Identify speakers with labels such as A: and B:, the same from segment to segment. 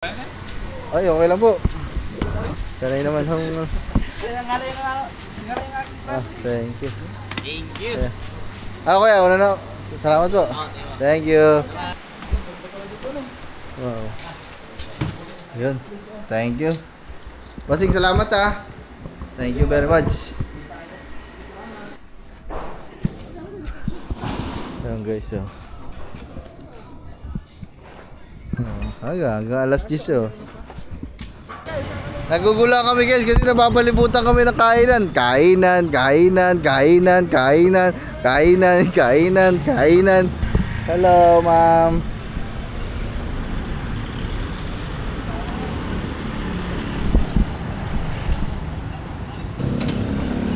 A: Ay, okay lang po. Sanay naman hong... thank you.
B: Thank you.
A: Okay, una na. Salamat po. Thank you. Wow. Yun. Thank you. Bossing, salamat ha. Thank you very much. Ayan guys, oh. Hanggang alas 10 oh. Nagugula kami guys kasi napapalibutan kami ng kainan. Kainan. Hello ma'am.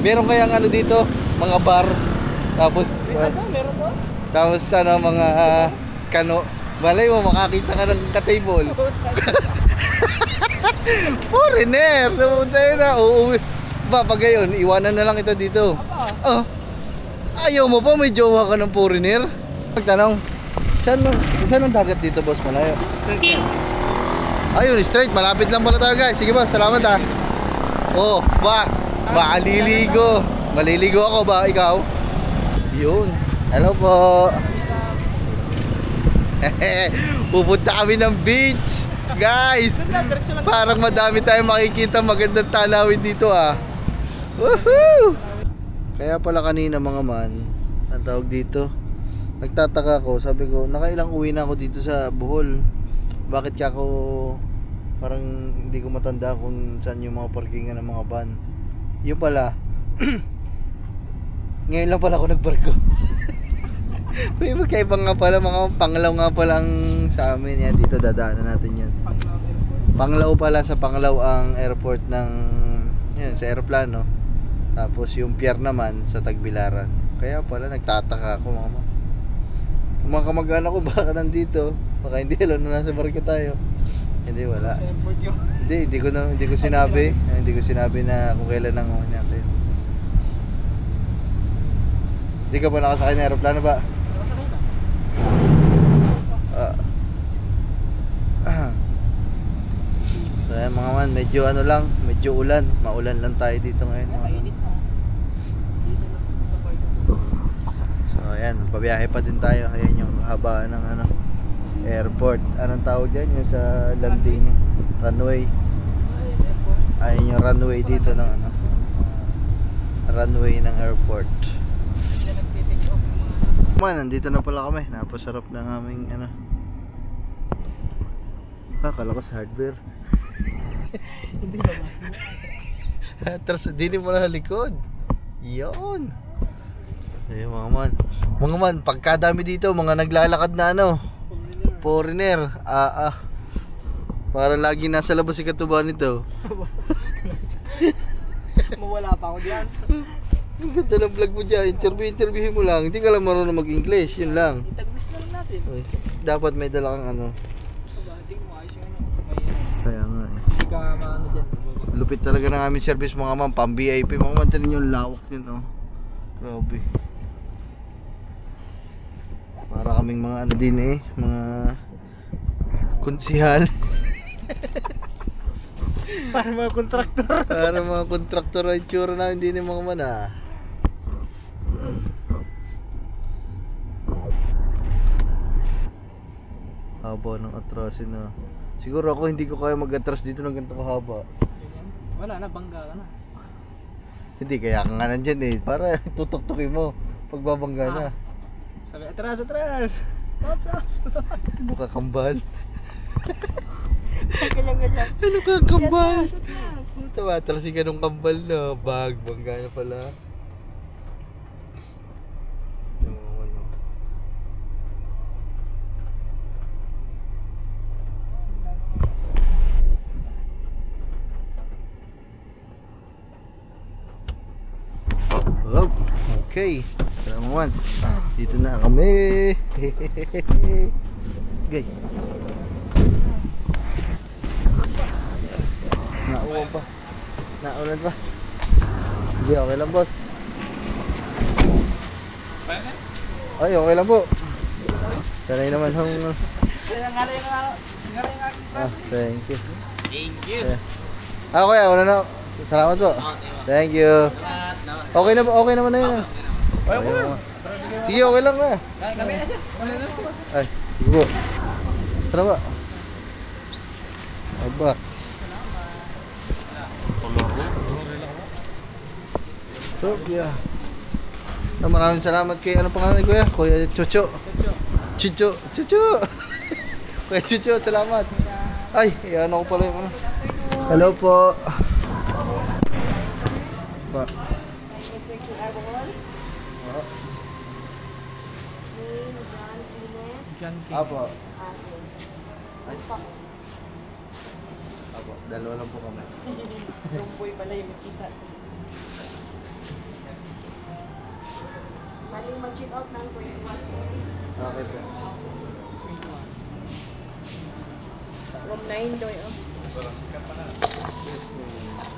A: Meron kayang ano dito? Mga bar. Tapos
B: Meron po?
A: tapos ano mga kano. Malay mo makakita ka ng ka-table. Foreigner! Napunta yun na. Uuwi. Ba, pag gayon, iwanan na lang ito dito. Oh. Ayaw mo pa, may jowa ka ng foreigner? Pagtanong, saan ang dagat dito, boss? Malayo?
B: Straight.
A: Ayun, straight. Malapit lang pala tayo, guys. Sige, boss. Salamat, ha. Oh, maliligo. Maliligo ako ba? Ikaw? Yun. Hello po. Pupunta kami ng beach. Guys, parang madami tayong makikita magandang tanawin dito ah. Woohoo! Kaya pala kanina mga man, ang tawag dito, nagtataka ko, sabi ko, nakailang uwi na ako dito sa Bohol. Bakit ka ako parang hindi ko matanda kung saan yung mga parkingan ng mga van. Yung pala, ngayon lang pala ako nagbarko. May magkaiba nga pala, mga Panglao nga palang sa amin yan. Dito dadaanan natin yan. Panglao pala, sa Panglao ang airport ng yan, sa aeroplano. Tapos yung pier naman sa Tagbilaran. Kaya pala nagtataka ako mga kamag-anak ko baka nandito. Baka hindi alam na nasa barko tayo. Hindi, wala. Hindi ko sinabi. Hindi ko sinabi na kung kailan ang natin. Hindi ka ba nakasakay ng aeroplano ba? So ayan mga man, medyo ano lang, medyo ulan, maulan lang tayo dito ngayon mga man. So ayan, pabiyahe pa din tayo. Ayan yung haba ng ano, airport. Anong tawag dyan? Yung sa landing, runway. Ayan yung runway dito ng ano, runway ng airport. Man, nandito na pala kami. Napasarap ng aming ano. Kala ko sa hardware.
B: Hindi naman.
A: Tapos dinin mo lang sa likod. Yun. Ayun mga man, pagkadami dito, mga naglalakad na ano, foreigner. Para lagi nasa labas si katubahan nito.
B: Mawala pa ako diyan.
A: Ang ganda ng vlog mo dyan. Interviewin mo lang. Hindi ka lang marunong mag-English. Yun lang.
B: Itagmis na lang natin.
A: Uy, dapat may dala kang ano.
B: Hindi mo ayos yung ano.
A: Kaya nga eh.
B: Hindi ka maano dyan.
A: Lupit talaga ng aming service mga ma'am. Pang VIP mga ma'am. Tinan yung lawak yun oh. Grabe. Para kaming mga ano din eh. Mga konsihal.
B: Para mga kontraktor.
A: Para mga kontraktor ang tsura namin din yung mga man ah. Haba ng atrasin na. Siguro ako hindi ko kaya mag-atras dito ng ganito kahaba.
B: Wala na, bangga ka na.
A: Hindi, kaya ka nga nandyan eh. Para tutok-tukin mo pagbabangga na.
B: Sabi, atras. Ops.
A: Mukha kambal.
B: Ganyan.
A: Ano ka kambal?
B: Atras.
A: Atrasin ka nung kambal na. Bangga na pala. Oh, okay. Salamat. Dito na kami. Gay. Naulan pa. Hindi, okay lang boss. Ay, okay lang po. Sanay naman hong...
B: Kaya nga
A: Thank you.
B: Thank you.
A: Yeah. Kuya, una na. Salamat po. Thank you. Okay na ba? Okay naman na yun.
B: Okay
A: mo. Sige, okay lang kuya.
B: Kami na siya.
A: Ay, sige po. Tara ba? Aba. So, yeah. Maraming salamat kay ano pangalan ni Kuya? Kuya Chucho. Chucho. Kuya Chucho, salamat. Ay, ano ko pala yung ano. Hello po. Pa.
C: Mr. QR Ball,
A: Oh,
C: name John Kenneth,
B: John King.
A: Apo.
C: Ay, Fox.
A: Apo, dalawa lang po kami.
C: Yung boy pala yung makita. Mali mag-check out ng 21, sorry.
A: Okay po.
C: Room 9 doy, oh.
A: Yes, ma'am.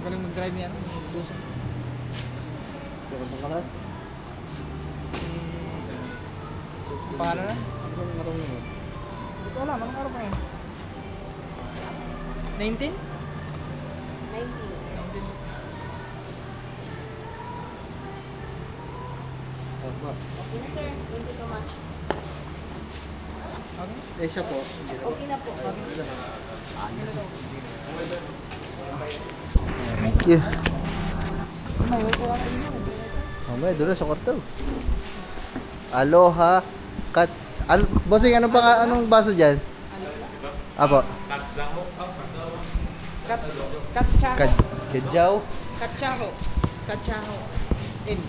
B: Galing mag-drive niya. Gusto.
A: Sino ang pangalan?
B: Paano na?
A: Ano bang marunong mo?
B: Ito alam, anong araw pa yan? 19?
C: 19.
A: Apa?
C: Okay na, sir. Thank you so much.
B: Okay.
A: Eh, siya po. Hindi na po.
C: Okay na po.
A: Thank you. Mamaya, doon na sa kwarto. Aloha. Bossing, anong baso dyan? Apo. Kadyaw.
C: Kachaho. Kachaho.
B: In.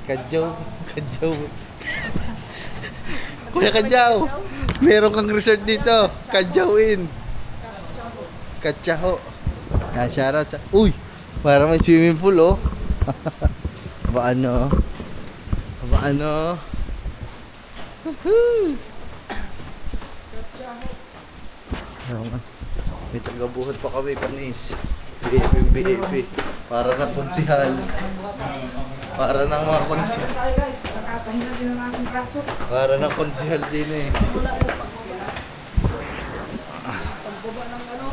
A: Kadyaw. Kuya Kadyaw. Meron kang resort dito. Kadyawin. Katsaho. Yan, shoutout sa... Uy! Para may swimming pool, oh. Ba ano? Woohoo! May tagabuhat pa kami, panis. BFP. Para ng konsihal. Para ng mga konsihal.
C: Nakatahin natin ang aking braso.
A: Para ng konsihal din eh.
C: Pagbaba ng ano.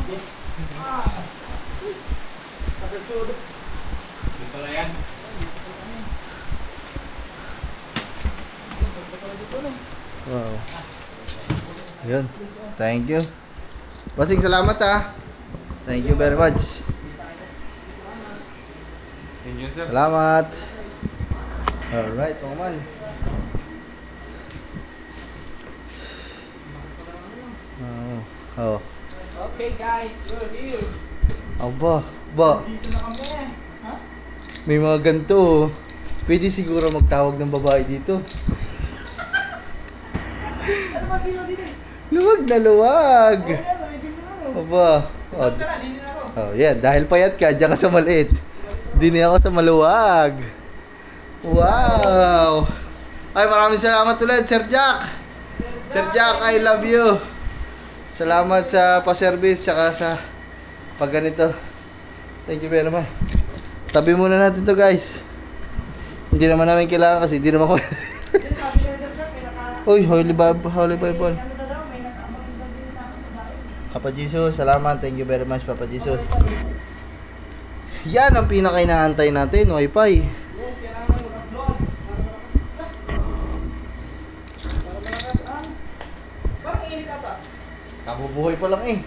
A: Wow. Yun. Thank you. Bossing, salamat ah. Thank you very much.
B: Thank you, sir.
A: Salamat. Alright, mga man. Oh.
B: Okay guys, we're here.
A: Aba.
B: Dito na kami. Ha?
A: May mga ganito oh. Pwede siguro magtawag ng babae dito.
B: Ano ba dito dito?
A: Luwag na luwag.
B: May dito na ako.
A: Aba. Oh,
B: Tara, dito na ako.
A: oh yeah, dahil payat ka, diyan ka sa maliit. Dini ako sa maluwag. Wow. Ay, maraming salamat ulit, Sir Jack. Sir Jack, I love you. Salamat sa pa-service saka sa pag ganito. Thank you very much. Tabi muna natin to, guys. Hindi naman namin kailangan kasi hindi naman ko. Uy, Holy Bible. Papa Jesus, salamat. Thank you very much, Papa Jesus. Yan ang pinaka-inaantay natin, Wi-Fi.
B: Yes, kailangan mag-upload. Para malakas ang... Parang init ata.
A: Kabubuhay pa lang eh.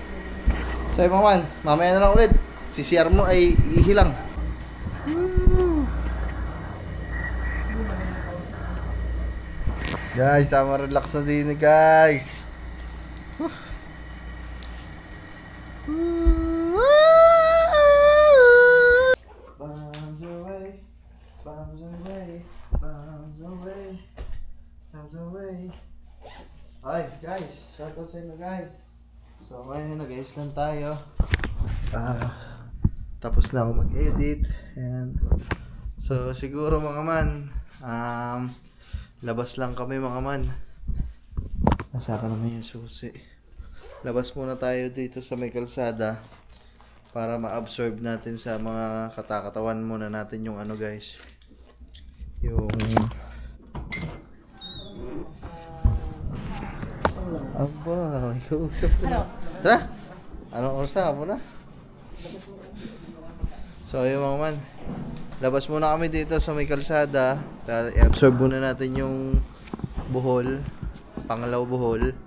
A: Sabi mo man, mamaya na lang ulit. Si CR mo ay ihilang. Guys, tama relax na din guys. Bombs away, bombs away, bombs away, bombs away. Hi guys, shoutout sa inyo guys. So ngayon nag-ayos lang tayo. Tapos na ako mag-edit and so siguro mga man labas lang kami mga man. Saka naman yung susi. Labas muna tayo dito sa may kalsada para ma-absorb natin sa mga katakatawan muna natin yung ano guys. Yung aba, iusap to na. Tara! Anong oras na? Hapon na? So ayun mga man, labas muna kami dito sa may kalsada. I-absorb muna natin yung buhol, Panglao Bohol.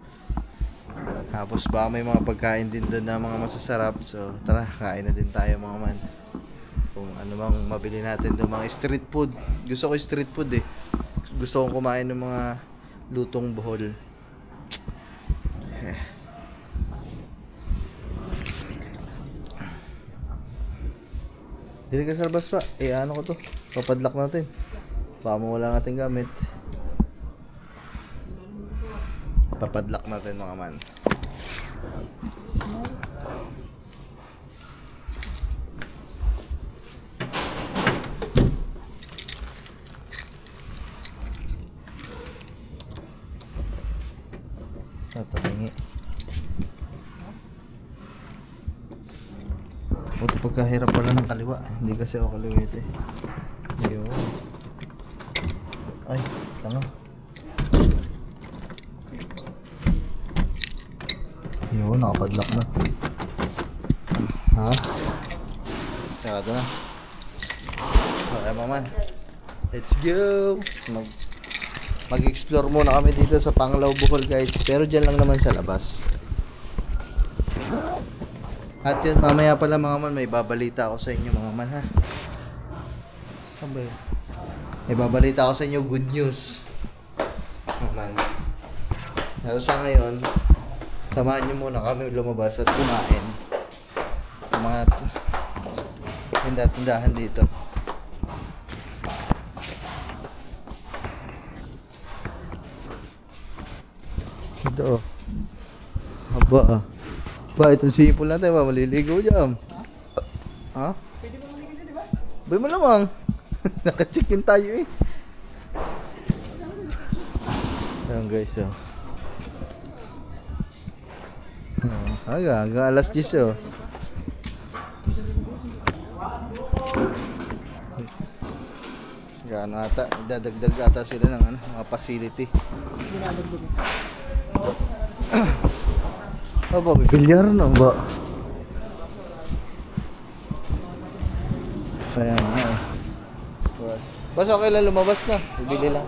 A: Tapos baka may mga pagkain din doon na mga masasarap. So tara, kain na din tayo mga man. Kung ano bang mabili natin doon, mga street food. Gusto ko street food eh. Gusto kong kumain ng mga lutong buhol. Dili ka sa labas pa. Ano ko to? Papadlock natin. Baka mawala ang ating gamit. Papadlock natin mga man. Tatalingi. Buti pagkahirap pala ng kaliwa. Hindi kasi ako kaliwete. Ayun. Ay, tanga. Ayun, nakapadlock na. Ha? Sarado na. Okay, maman. Let's go! Mag-explore muna kami dito sa Panglao Bohol guys. Pero dyan lang naman sa labas. At yun, mamaya pala mga man, may babalita ako sa inyo mga man ha. Saan ba yun? May babalita ako sa inyo, good news. Mga man. Pero sa ngayon, samahan nyo muna kami lumabas at kumain. Ang mga tindahan dito. Ito oh. Haba ah. Ba, itong sipol natin ba? Maliligo dyan. Ha?
B: Pwede ba maligo dyan, di ba?
A: Bay mo lamang. Naka-check-in tayo eh. Ayan guys oh. Hanggang alas 10 oh. Gaano ata, dadagdag ata sila ng ano, mga facility. Aba, bilyar na ba? Ayan nga eh. Basta okay lang lumabas na, bibili lang.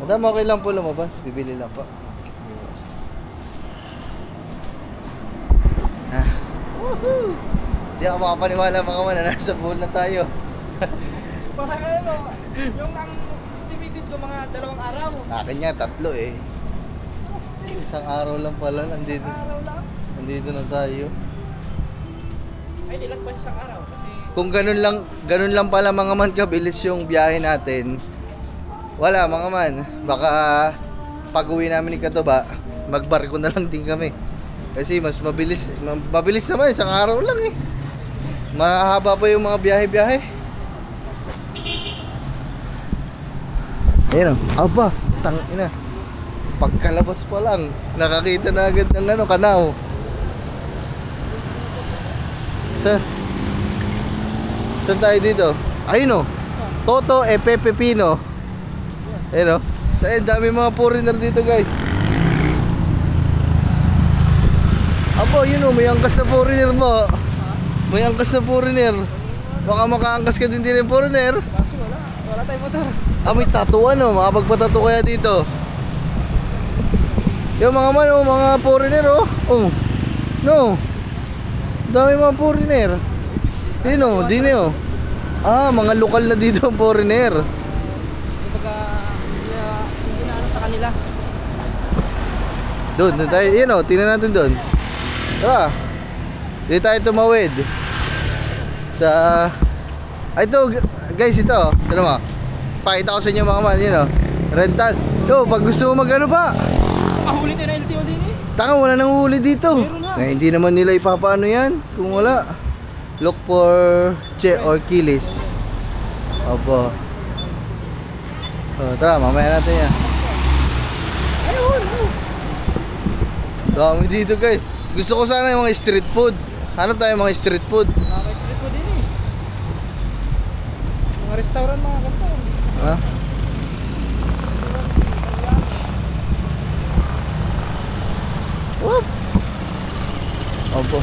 A: Madam, okay lang po lumabas, bibili lang po. Woohoo! Di ako makapaniwala mga man na nasa pool na tayo.
B: Parang ano, yung ang estimated ko mga 2 araw.
A: Akin nga, 3 eh. Isang araw lang pala, nandito.
B: Araw lang.
A: Nandito na tayo.
B: Ay, nilagpas isang araw kasi
A: Kung ganun lang pala mga man kabilis yung biyahe natin. Wala mga man, baka pag uwi namin ni Katoba, magbarko na lang din kami. Kasi mas mabilis naman, isang araw lang eh. Mahaba pa yung mga biyahe-biyahe. Ayun o, aba, tangina. Pagkalabas pa lang, nakakita na agad ng ano, Kanaw. Saan tayo dito? Ayun o, Toto Pepe Pino. Ayun o, dami mga foreigner dito guys. Abo, yun o, may angkas na foreigner mo. May angkas na foreigner. Baka makaangkas ka din ng foreigner.
B: kaso wala tayong motor.
A: Ah, may tattoo ano, makapagpatato kaya dito. Yung mga man, oh, mga foreigner oh. Oh. No. Dami mga foreigner. Dino, dino. Ah, mga lokal na dito ang foreigner.
B: Kumbaga, hindi na ano sa kanila.
A: Doon tayo, yun oh, tingnan natin doon. Tara. Dito tayo tumawid. Sa ito guys, ito. Tignan mo. Pakita ko sa inyo mga man, yun oh. Rental. So, pag gusto mo magano ba?
B: Mahuli tayo na LTO din eh.
A: Taka, wala nang huli dito.
B: Meron na.
A: Hindi naman nila ipapaano yan kung wala. Look for che or kilis. Aba. Tara, mamaya natin yan.
B: Ayun!
A: Dami dito guys. Gusto ko sana yung mga street food. Hanap tayo mga street food.
B: May street food din eh. Mga restaurant mga ganito.
A: Ha? Whoop! Opo.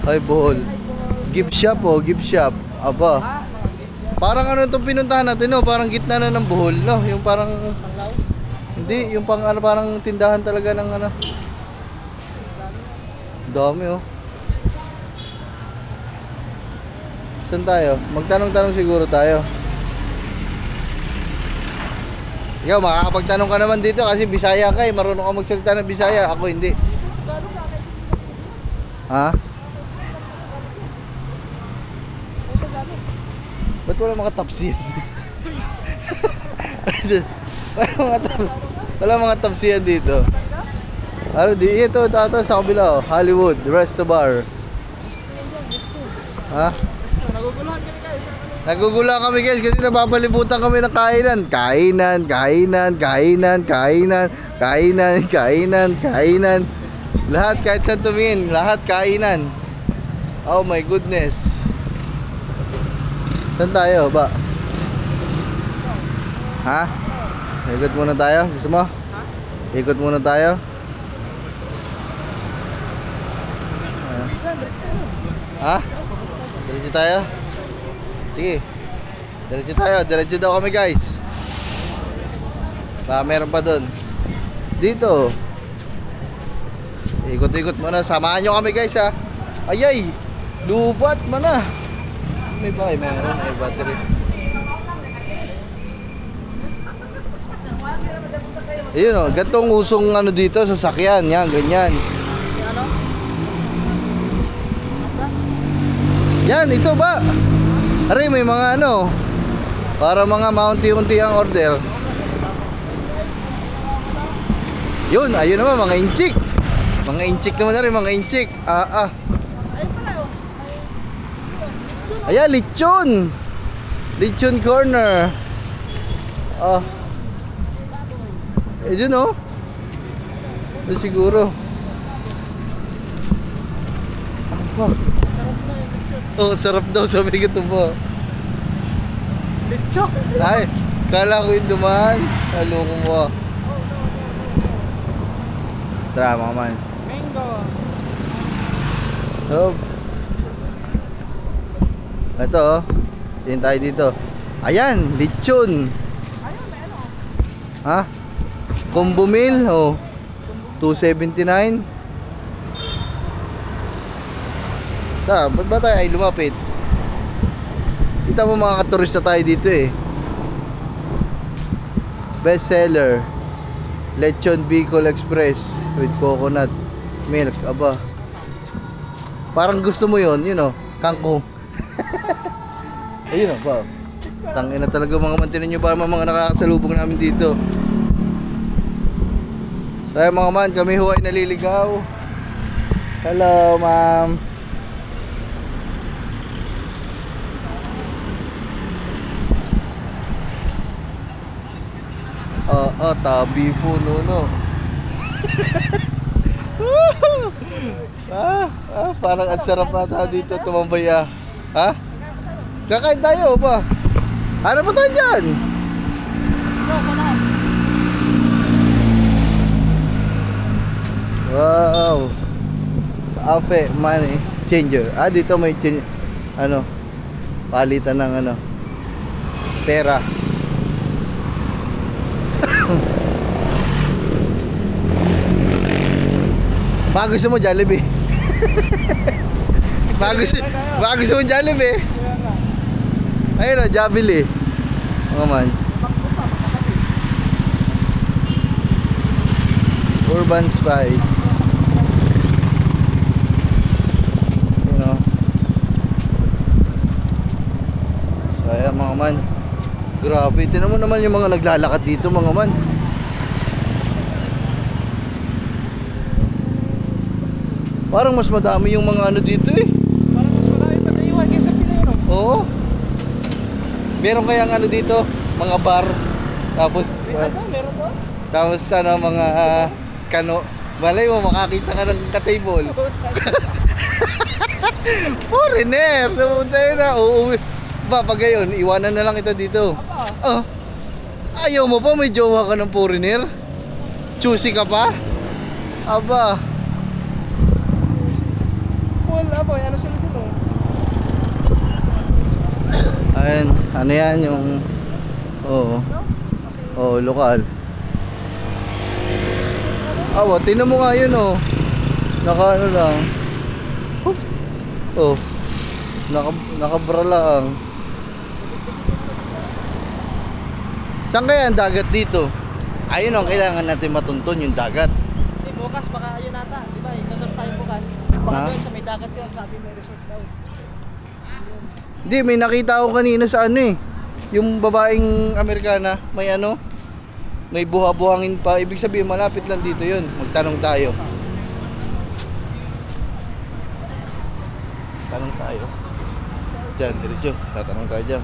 A: Ay, Bohol. Gift shop oh, gift shop. Aba. Parang ano itong pinuntahan natin no? Parang gitna na ng Bohol no? Yung parang...
B: Panglaw?
A: Hindi, yung pang ano, parang tindahan talaga ng ano. Dami oh. Saan tayo? Magtanong-tanong siguro tayo. Ikaw, makakapagtanong ka naman dito kasi Bisaya ka eh. Marunong ka magsalita ng Bisaya. Ako hindi. Ha? Ba't wala mga tapsiyan dito? wala mga tapsiyan dito. Ano di? Ito, tata sa kabila oh. Hollywood, Resto Bar. Ha?
B: Naguguluhan kami guys.
A: Nagugula kami guys kasi napapalibutan kami ng kainan. Kainan. Lahat kahit saan tumingin, lahat kainan. Oh my goodness. Saan tayo ba? Ha? Ikot muna tayo? Gusto mo? Ikot muna tayo? Ha? Diretso tayo? Sige. Diretso daw kami guys. Meron pa doon. Dito. Ikot-ikot muna. Samahan nyo kami guys ha. Ayay! Lubat man na. May ba? Meron ay battery. Ayun o. Gantong usong ano dito sa sakyan. Yan, ganyan. Yan, ito ba? Aray, may mga ano. Para mga maunti-unti ang order. Yun, ayun naman, mga inchik. Mga inchik naman na rin, mga inchik. Ayan, lechon. Lechon corner. Oh. Yun oh. Ito siguro. Apa? Oh, sarap daw, sabi ko ito po.
B: Lechon!
A: Ay, kala ko yung dumaan. Haloko mo. Tara mga man.
B: Mango!
A: So, ito oh. Tingin tayo dito. Ayan, lechon. Ha? Combo meal oh. 279. Tara, ba't ba tayo ay lumapit? Kita mo mga katurista tayo dito eh. Best seller Lechon Bicol Express with coconut milk. Aba, parang gusto mo yun, you know, kangkong. Ayun ba? Tangina talaga mga mantinan nyo ba mga nakakasalubong namin dito. So ayun mga man, kami ho ay naliligaw. Hello ma'am. Tabi po no. Parang ang sarap ata dito tumambay ah. Ha? Kakain tayo ba? Ano pa tayo dyan? Wow. Ape money changer. Dito may ano, palitan ng ano, pera. Baka gusto mo Jollibee. Baka gusto mo Jollibee. Ayun o, Jollibee. Oo man. Urban Spice. You know. So ayan mga man. Grabe, tinan mo naman yung mga naglalakad dito mga man. Parang mas madami yung mga ano dito eh.
B: Parang mas marami pa naiwan kaysa Pinoy, no?
A: Oo. Meron kayang ano dito, mga bar. Tapos
B: Meron po?
A: tapos ano mga kano. Malay mo makakita ka ng ka-table. Foreigner, nabuntay na. Uuwi. Ba, pag gayon, iwanan na lang kita dito. Oh. Ayaw mo pa, may jowa ka ng foreigner? Choosy ka pa? Aba.
B: Wala po, ano sila dun, no?
A: Ayun, ano yan yung... Oo. Oo, lokal. Awa, tinan mo nga yun oh. Naka ano lang. Oh. Nakabra lang. Saan kaya ang dagat dito? Ayun ang kailangan natin matuntun yung dagat.
B: Eh, bukas baka yun ata, di ba? Itutur tayo bukas. Baka
A: Ha?
B: doon sa may dagat yun, sabi may resort daw.
A: Hindi, may nakita ako kanina sa ano eh. Yung babaeng Amerikana, may ano, may buha-buhangin pa. Ibig sabihin malapit lang dito yun. Magtanong tayo. Tanong tayo. Diyan, diretso. Tatanong tayo dyan.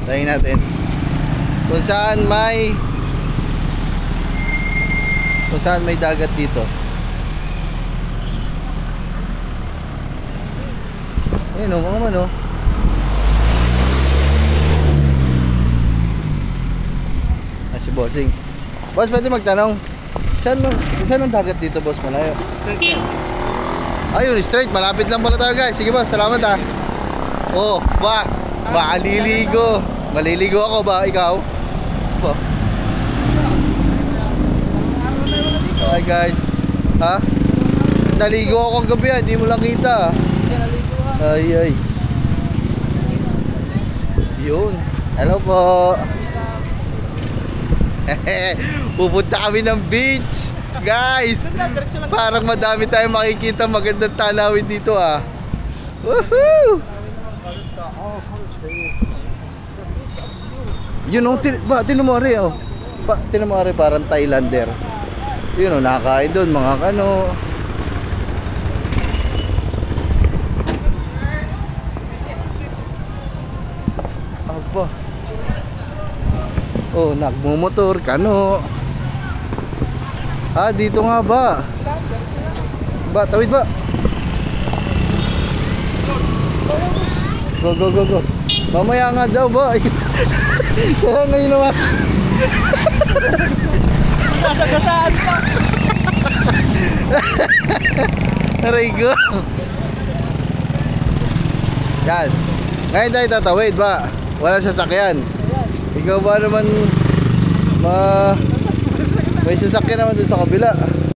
A: Tayin natin. Kung saan may dagat dito. Ayun o, mga man o. Si Bossing. Boss, pwede magtanong. Saan ang dagat dito, boss? Malayo.
B: Straight yan.
A: Ayun, straight. Malapit lang pala tayo, guys. Sige, boss. Salamat, ha. Oh, maliligo. Maliligo ako ba? Ikaw? Ba? Hi, guys. Ha? Naligo ako gabi, ha. Hindi mo lang kita, ha. Ay. Yun. Hello po. Pupunta kami ng beach. Guys, parang madami tayong makikita magandang tanawin dito ah. Woohoo! Yun oh, tinan mo rin oh. Tinan mo rin parang Thailander. Yun oh, nakakain doon mga kano. Aba. Oh, nagmumotor, kano. Ah, dito nga ba? Ba, tawid ba? Go. Mamaya nga daw ba? Kaya ngayon naman.
B: Nasagasaan pa.
A: Aray ko. Yan. Ngayon tayo tatawid ba? Walang sasakyan. Ikaw ba naman may sasakyan naman dun sa kabila?